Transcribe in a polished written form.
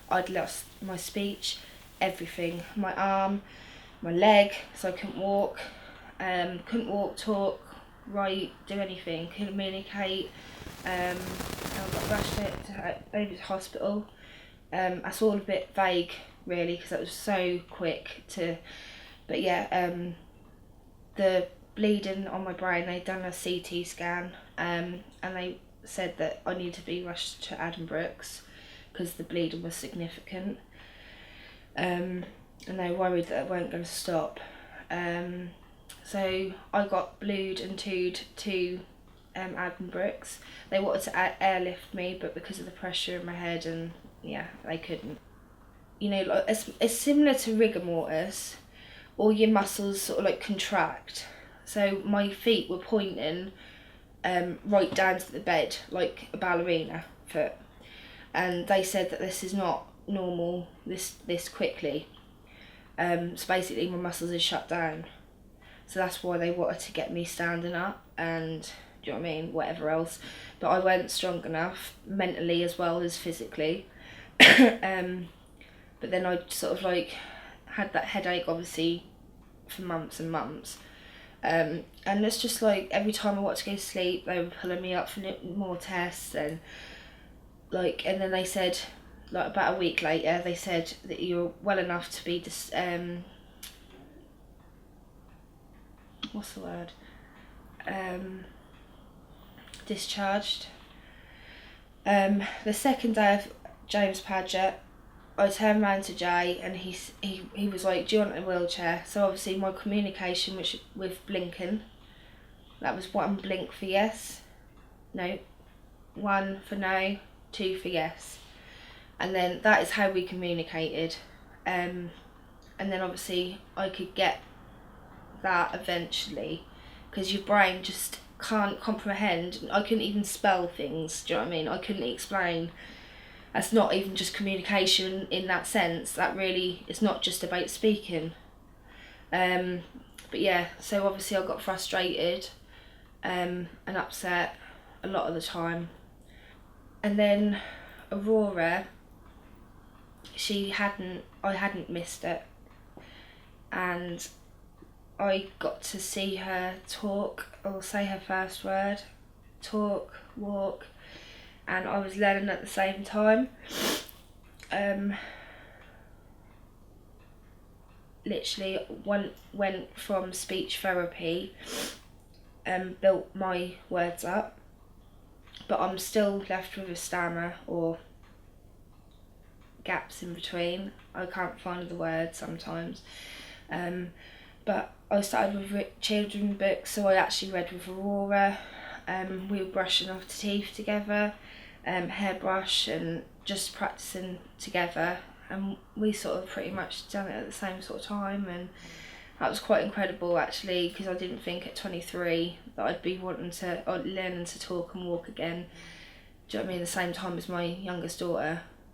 I'd lost my speech, everything, my arm, my leg, so I couldn't walk, talk, write, do anything, couldn't communicate. I got rushed over to hospital. That's all a bit vague, really, because that was so quick to. But yeah, the bleeding on my brain, they'd done a CT scan, and they said that I needed to be rushed to Addenbrooke's because the bleeding was significant. And they were worried that it weren't going to stop. So I got blued and tubed to Addenbrooke's. They wanted to airlift me, but because of the pressure in my head, and yeah, they couldn't. You know, like, it's similar to rigor mortis. All your muscles sort of like contract. So my feet were pointing right down to the bed, like a ballerina foot. And they said that this is not normal this quickly. So basically my muscles are shut down. So that's why they wanted to get me standing up and, do you know what I mean, whatever else. But I weren't strong enough, mentally as well as physically. But then I sort of like had that headache obviously for months and months. And it's just like every time I wanted to go to sleep, they were pulling me up for more tests, and then they said, like about a week later, they said that you're well enough to be discharged. The second day of James Paget, I turned round to Jay and he was like, do you want a wheelchair? So obviously my communication with blinking, that was 1 blink for yes, no, 1 for no, 2 for yes. And then that is how we communicated. And then obviously I could get that eventually, because your brain just can't comprehend. I couldn't even spell things, do you know what I mean? I couldn't explain. That's not even just communication in that sense. That really, it's not just about speaking. But yeah, so obviously I got frustrated and upset a lot of the time. And then Aurora, I hadn't missed it. And I got to see her talk, or say her first word, talk, walk, and I was learning at the same time. Literally went from speech therapy and built my words up, but I'm still left with a stammer or gaps in between. I can't find the words sometimes. But I started with children's books, so I actually read with Aurora. We were brushing off the teeth together, hairbrush, and just practicing together. And we sort of pretty much done it at the same sort of time, and that was quite incredible actually, because I didn't think at 23 that I'd be learning to talk and walk again. Do you know what I mean? The same time as my youngest daughter.